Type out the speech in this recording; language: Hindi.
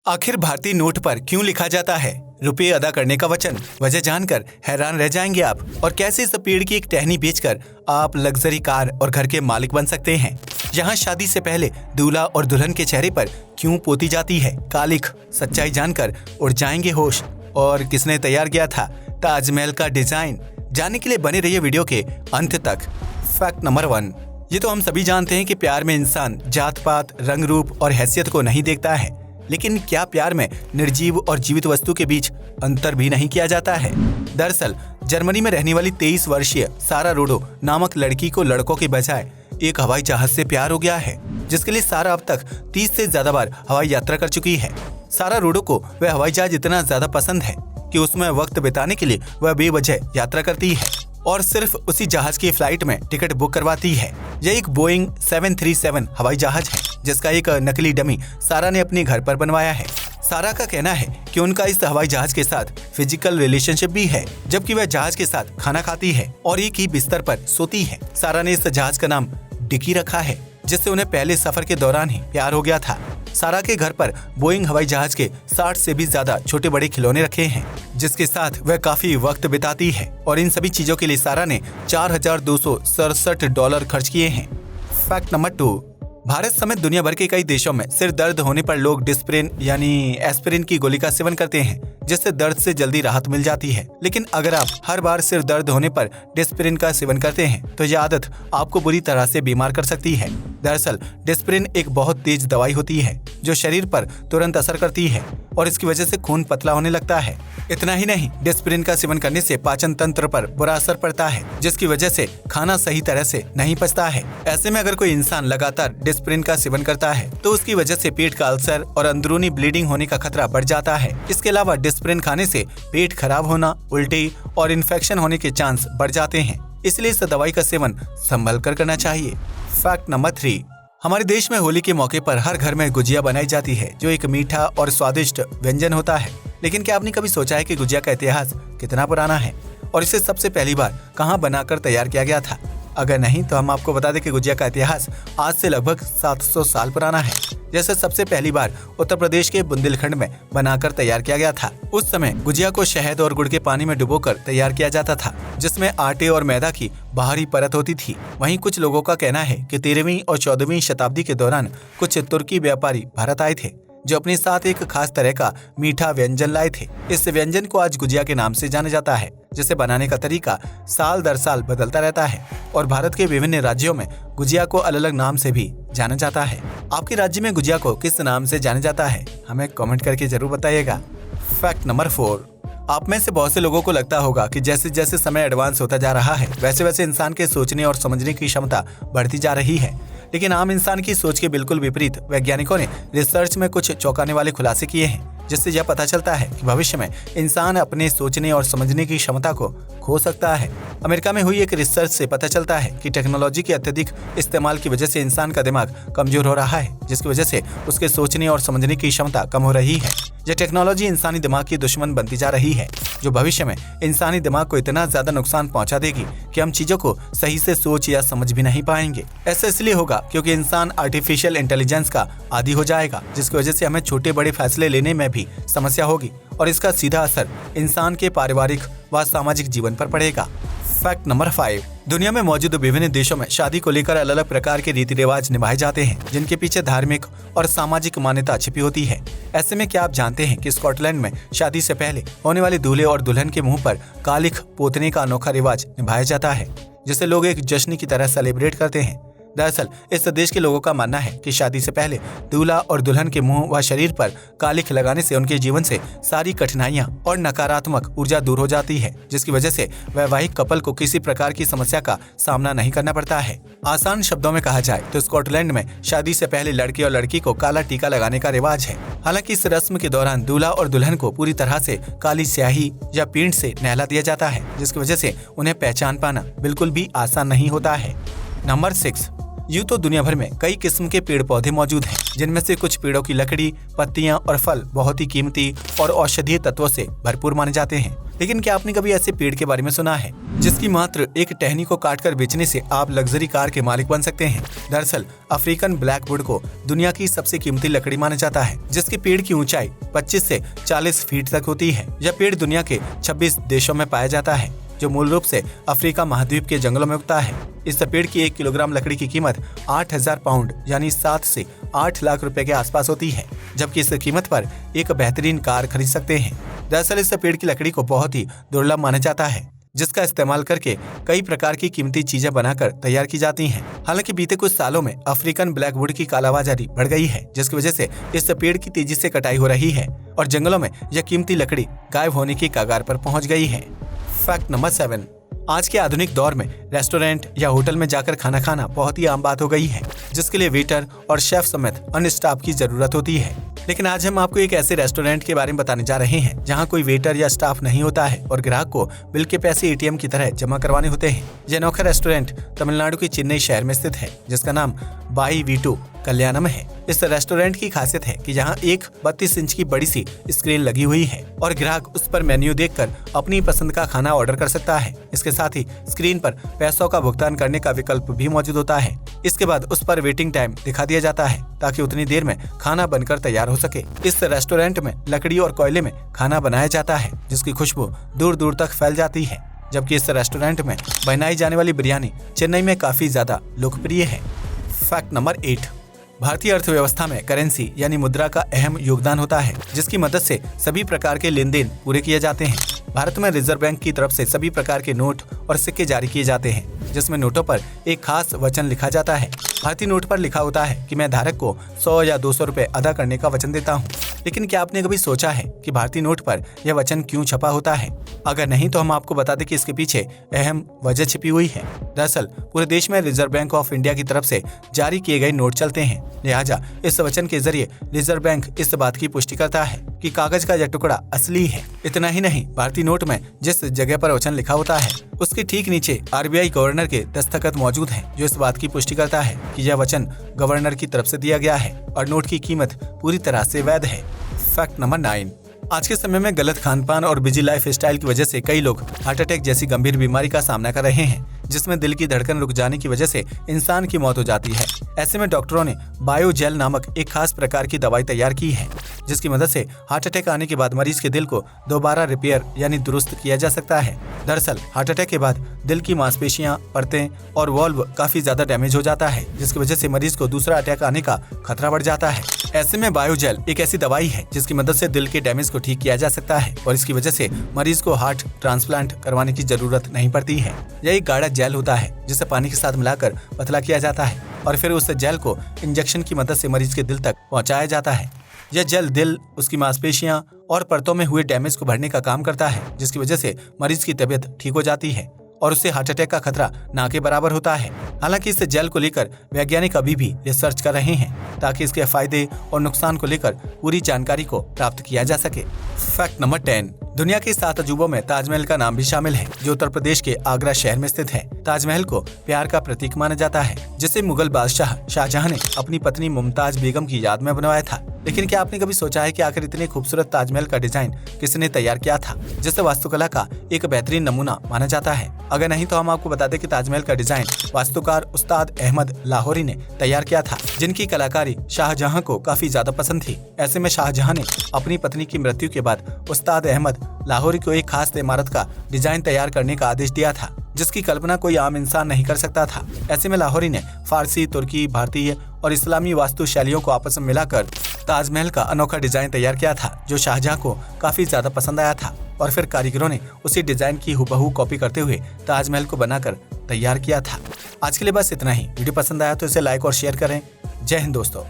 आखिर भारतीय नोट पर क्यों लिखा जाता है रुपये अदा करने का वचन? वजह जानकर हैरान रह जाएंगे आप। और कैसे इस पेड़ की एक टहनी बेचकर आप लग्जरी कार और घर के मालिक बन सकते हैं। यहाँ शादी से पहले दूल्हा और दुल्हन के चेहरे पर क्यों पोती जाती है कालिख? सच्चाई जानकर उड़ जाएंगे होश। और किसने तैयार किया था ताजमहल का डिजाइन? जानने के लिए बने रहिए वीडियो के अंत तक। फैक्ट नंबर 1, ये तो हम सभी जानते हैं कि प्यार में इंसान जात पात, रंग रूप और हैसियत को नहीं देखता है, लेकिन क्या प्यार में निर्जीव और जीवित वस्तु के बीच अंतर भी नहीं किया जाता है? दरअसल जर्मनी में रहने वाली 23 वर्षीय सारा रोडो नामक लड़की को लड़कों के बजाय एक हवाई जहाज से प्यार हो गया है, जिसके लिए सारा अब तक 30 से ज्यादा बार हवाई यात्रा कर चुकी है। सारा रोडो को वह हवाई जहाज इतना ज्यादा पसंद है कि उसमें वक्त बिताने के लिए वह बेवजह यात्रा करती है और सिर्फ उसी जहाज की फ्लाइट में टिकट बुक करवाती है। यह एक बोइंग 737 हवाई जहाज है, जिसका एक नकली डमी सारा ने अपने घर पर बनवाया है। सारा का कहना है कि उनका इस हवाई जहाज के साथ फिजिकल रिलेशनशिप भी है, जबकि वह जहाज के साथ खाना खाती है और एक ही बिस्तर पर सोती है। सारा ने इस जहाज का नाम डिकी रखा है, जिससे उन्हें पहले सफर के दौरान ही प्यार हो गया था। सारा के घर पर बोइंग हवाई जहाज के 60 से भी ज्यादा छोटे बड़े खिलौने रखे हैं, जिसके साथ वह काफी वक्त बिताती है और इन सभी चीजों के लिए सारा ने $4,267 खर्च किए हैं। फैक्ट नंबर 2, भारत समेत दुनिया भर के कई देशों में सिर दर्द होने पर लोग डिस्प्रिन यानी एस्पिरिन की गोली का सेवन करते हैं, जिससे दर्द से जल्दी राहत मिल जाती है। लेकिन अगर आप हर बार सिर दर्द होने पर डिस्प्रिन का सेवन करते हैं तो यह आदत आपको बुरी तरह से बीमार कर सकती है। दरअसल डिस्प्रिन एक बहुत तेज दवाई होती है जो शरीर पर तुरंत असर करती है और इसकी वजह से खून पतला होने लगता है। इतना ही नहीं, डिस्प्रिन का सेवन करने से पाचन तंत्र पर बुरा असर पड़ता है, जिसकी वजह से खाना सही तरह से नहीं पचता है। ऐसे में अगर कोई इंसान लगातार डिस्प्रिन का सेवन करता है तो उसकी वजह से पेट का अल्सर और अंदरूनी ब्लीडिंग होने का खतरा बढ़ जाता है। इसके अलावा डिस्प्रिन खाने से पेट खराब होना, उल्टी और इन्फेक्शन होने के चांस बढ़ जाते हैं। इसलिए इस दवाई का सेवन संभल कर करना चाहिए। फैक्ट नंबर 3, हमारे देश में होली के मौके पर हर घर में गुजिया बनाई जाती है, जो एक मीठा और स्वादिष्ट व्यंजन होता है। लेकिन क्या आपने कभी सोचा है कि गुजिया का इतिहास कितना पुराना है और इसे सबसे पहली बार कहां बनाकर तैयार किया गया था? अगर नहीं तो हम आपको बता दें कि गुजिया का इतिहास आज से लगभग 700 साल पुराना है। जैसे सबसे पहली बार उत्तर प्रदेश के बुंदेलखंड में बनाकर तैयार किया गया था। उस समय गुजिया को शहद और गुड़ के पानी में डुबोकर तैयार किया जाता था, जिसमें आटे और मैदा की बाहरी परत होती थी। वहीं कुछ लोगों का कहना है कि 13वीं और 14वीं शताब्दी के दौरान कुछ तुर्की व्यापारी भारत आए थे, जो अपने साथ एक खास तरह का मीठा व्यंजन लाए थे। इस व्यंजन को आज गुजिया के नाम से जाना जाता है, जिसे बनाने का तरीका साल दर साल बदलता रहता है और भारत के विभिन्न राज्यों में गुजिया को अलग अलग नाम से भी जाना जाता है। आपके राज्य में गुजिया को किस नाम से जाना जाता है, हमें कमेंट करके जरूर बताइएगा। फैक्ट नंबर 4, आप में से बहुत से लोगों को लगता होगा कि जैसे जैसे समय एडवांस होता जा रहा है, वैसे वैसे इंसान के सोचने और समझने की क्षमता बढ़ती जा रही है। लेकिन आम इंसान की सोच के बिल्कुल विपरीत वैज्ञानिकों ने रिसर्च में कुछ चौंकाने वाले खुलासे किए हैं, जिससे यह पता चलता है कि भविष्य में इंसान अपने सोचने और समझने की क्षमता को खो सकता है। अमेरिका में हुई एक रिसर्च से पता चलता है कि टेक्नोलॉजी के अत्यधिक इस्तेमाल की वजह से इंसान का दिमाग कमजोर हो रहा है, जिसकी वजह से उसके सोचने और समझने की क्षमता कम हो रही है। यह टेक्नोलॉजी इंसानी दिमाग की दुश्मन बनती जा रही है, जो भविष्य में इंसानी दिमाग को इतना ज्यादा नुकसान पहुंचा देगी कि हम चीजों को सही से सोच या समझ भी नहीं पाएंगे। ऐसा इसलिए होगा क्योंकि इंसान आर्टिफिशियल इंटेलिजेंस का आदी हो जाएगा, जिसकी वजह से हमें छोटे बड़े फैसले लेने में भी समस्या होगी और इसका सीधा असर इंसान के पारिवारिक व सामाजिक जीवन पर पड़ेगा। फैक्ट नंबर 5, दुनिया में मौजूद विभिन्न देशों में शादी को लेकर अलग अलग प्रकार के रीति रिवाज निभाए जाते हैं, जिनके पीछे धार्मिक और सामाजिक मान्यता छिपी होती है। ऐसे में क्या आप जानते हैं कि स्कॉटलैंड में शादी से पहले होने वाले दूल्हे और दुल्हन के मुंह पर कालिख पोतने का अनोखा रिवाज निभाया जाता है, जिसे लोग एक जश्न की तरह सेलिब्रेट करते हैं। दरअसल इस देश के लोगों का मानना है कि शादी से पहले दूल्हा और दुल्हन के मुंह व शरीर पर कालिख लगाने से उनके जीवन से सारी कठिनाइयां और नकारात्मक ऊर्जा दूर हो जाती है, जिसकी वजह से वैवाहिक कपल को किसी प्रकार की समस्या का सामना नहीं करना पड़ता है। आसान शब्दों में कहा जाए तो स्कॉटलैंड में शादी से पहले लड़के और लड़की को काला टीका लगाने का रिवाज है। हालांकि इस रस्म के दौरान दूल्हा और दुल्हन को पूरी तरह से काली स्याही या पेंट से नहला दिया जाता है, जिसकी वजह से उन्हें पहचान पाना बिल्कुल भी आसान नहीं होता है। नंबर 6, यूँ तो दुनिया भर में कई किस्म के पेड़ पौधे मौजूद हैं, जिनमें से कुछ पेड़ों की लकड़ी, पत्तियां और फल बहुत ही कीमती और औषधीय तत्वों से भरपूर माने जाते हैं। लेकिन क्या आपने कभी ऐसे पेड़ के बारे में सुना है जिसकी मात्र एक टहनी को काटकर बेचने से आप लग्जरी कार के मालिक बन सकते हैं? दरअसल अफ्रीकन ब्लैकवुड को दुनिया की सबसे कीमती लकड़ी माना जाता है, जिसके पेड़ की ऊंचाई 25 से 40 फीट तक होती है। यह पेड़ दुनिया के 26 देशों में पाया जाता है, जो मूल रूप से अफ्रीका महाद्वीप के जंगलों में उगता है। इस पेड़ की 1 किलोग्राम लकड़ी की कीमत 8000 पाउंड यानी 7 से 8 लाख रुपए के आसपास होती है, जबकि इस कीमत पर एक बेहतरीन कार खरीद सकते हैं। दरअसल इस पेड़ की लकड़ी को बहुत ही दुर्लभ माना जाता है, जिसका इस्तेमाल करके कई प्रकार की कीमती चीजें बनाकर तैयार की जाती हैं। हालांकि बीते कुछ सालों में अफ्रीकन ब्लैकवुड की कालाबाजारी बढ़ गई है, जिसकी वजह से इस पेड़ की तेजी से कटाई हो रही है और जंगलों में यह कीमती लकड़ी गायब होने की कगार पर पहुंच गई है। Fact number 7। आज के आधुनिक दौर में रेस्टोरेंट या होटल में जाकर खाना खाना बहुत ही आम बात हो गई है, जिसके लिए वेटर और शेफ समेत अन्य स्टाफ की जरूरत होती है। लेकिन आज हम आपको एक ऐसे रेस्टोरेंट के बारे में बताने जा रहे हैं जहां कोई वेटर या स्टाफ नहीं होता है और ग्राहक को बिल के पैसे एटीएम की तरह जमा करवाने होते हैं। यह अनोखा रेस्टोरेंट तमिलनाडु के चेन्नई शहर में स्थित है, जिसका नाम बाई वीटू कल्याणम है। इस रेस्टोरेंट की खासियत है कि यहाँ एक 32 इंच की बड़ी सी स्क्रीन लगी हुई है और ग्राहक उस पर मेन्यू देखकर अपनी पसंद का खाना ऑर्डर कर सकता है। इसके साथ ही स्क्रीन पर पैसों का भुगतान करने का विकल्प भी मौजूद होता है। इसके बाद उस पर वेटिंग टाइम दिखा दिया जाता है ताकि उतनी देर में खाना बनकर तैयार हो सके। इस रेस्टोरेंट में लकड़ी और कोयले में खाना बनाया जाता है, जिसकी खुशबू दूर दूर तक फैल जाती है, जबकि इस रेस्टोरेंट में बनाई जाने वाली बिरयानी चेन्नई में काफी ज्यादा लोकप्रिय है। Fact number 8। भारतीय अर्थव्यवस्था में करेंसी यानी मुद्रा का अहम योगदान होता है, जिसकी मदद से सभी प्रकार के लेन देन पूरे किए जाते हैं। भारत में रिजर्व बैंक की तरफ से सभी प्रकार के नोट और सिक्के जारी किए जाते हैं, जिसमें नोटों पर एक खास वचन लिखा जाता है। भारतीय नोट पर लिखा होता है कि मैं धारक को 100 या 200 रुपए अदा करने का वचन देता हूँ। लेकिन क्या आपने कभी सोचा है कि भारतीय नोट पर यह वचन क्यों छपा होता है? अगर नहीं तो हम आपको बता दें कि इसके पीछे अहम वजह छिपी हुई है। दरअसल पूरे देश में रिजर्व बैंक ऑफ इंडिया की तरफ से जारी किए गए नोट चलते हैं, लिहाजा इस वचन के जरिए रिजर्व बैंक इस बात की पुष्टि करता है कि कागज का यह टुकड़ा असली है। इतना ही नहीं, भारतीय नोट में जिस जगह पर वचन लिखा होता है उसके ठीक नीचे आरबीआई गवर्नर के दस्तखत मौजूद हैं, जो इस बात की पुष्टि करता है कि यह वचन गवर्नर की तरफ से दिया गया है और नोट की कीमत पूरी तरह से वैध है। Fact number 9। आज के समय में गलत खानपान और बिजी लाइफ स्टाइल की वजह से कई लोग हार्ट अटैक जैसी गंभीर बीमारी का सामना कर रहे हैं, जिसमें दिल की धड़कन रुक जाने की वजह से इंसान की मौत हो जाती है। ऐसे में डॉक्टरों ने बायोजेल नामक एक खास प्रकार की दवाई तैयार की है, जिसकी मदद से हार्ट अटैक आने के बाद मरीज के दिल को दोबारा रिपेयर यानी दुरुस्त किया जा सकता है। दरअसल हार्ट अटैक के बाद दिल की मांसपेशियां, परतें और वॉल्व काफी ज्यादा डैमेज हो जाता है, जिसकी वजह से मरीज को दूसरा अटैक आने का खतरा बढ़ जाता है। ऐसे में बायोजेल एक ऐसी दवाई है जिसकी मदद से दिल के डैमेज को ठीक किया जा सकता है और इसकी वजह से मरीज को हार्ट ट्रांसप्लांट करवाने की जरूरत नहीं पड़ती है। यह एक गाढ़ा जेल होता है जिसे पानी के साथ मिलाकर पतला किया जाता है और फिर उस जेल को इंजेक्शन की मदद से मरीज के दिल तक पहुंचाया जाता है। यह जेल दिल, उसकी मांसपेशियां और परतों में हुए डैमेज को भरने का काम करता है, जिसकी वजह से मरीज की तबीयत ठीक हो जाती है और उससे हार्ट अटैक का खतरा ना के बराबर होता है। हालांकि इस जेल को लेकर वैज्ञानिक अभी भी रिसर्च कर रहे हैं ताकि इसके फायदे और नुकसान को लेकर पूरी जानकारी को प्राप्त किया जा सके। Fact number 10। दुनिया के 7 अजूबों में ताजमहल का नाम भी शामिल है, जो उत्तर प्रदेश के आगरा शहर में स्थित है। ताजमहल को प्यार का प्रतीक माना जाता है, जिसे मुगल बादशाह शाहजहां ने अपनी पत्नी मुमताज बेगम की याद में बनवाया था। लेकिन क्या आपने कभी सोचा है कि आखिर इतने खूबसूरत ताजमहल का डिजाइन किसने तैयार किया था, जिसे वास्तुकला का एक बेहतरीन नमूना माना जाता है? अगर नहीं तो हम आपको बता दें कि ताजमहल का डिजाइन वास्तुकार उस्ताद अहमद लाहौरी ने तैयार किया था, जिनकी कलाकारी शाहजहां को काफी ज्यादा पसंद थी। ऐसे में शाहजहां ने अपनी पत्नी की मृत्यु के बाद उस्ताद अहमद लाहौरी को एक खास इमारत का डिजाइन तैयार करने का आदेश दिया था, जिसकी कल्पना कोई आम इंसान नहीं कर सकता था। ऐसे में लाहौरी ने फारसी, तुर्की, भारतीय और इस्लामी वास्तु शैलियों को आपस में मिलाकर ताजमहल का अनोखा डिजाइन तैयार किया था, जो शाहजहां को काफी ज्यादा पसंद आया था और फिर कारीगरों ने उसी डिजाइन की हुबहू कॉपी करते हुए ताजमहल को बनाकर तैयार किया था। आज के लिए बस इतना ही। वीडियो पसंद आया तो इसे लाइक और शेयर करें। जय हिंद दोस्तों।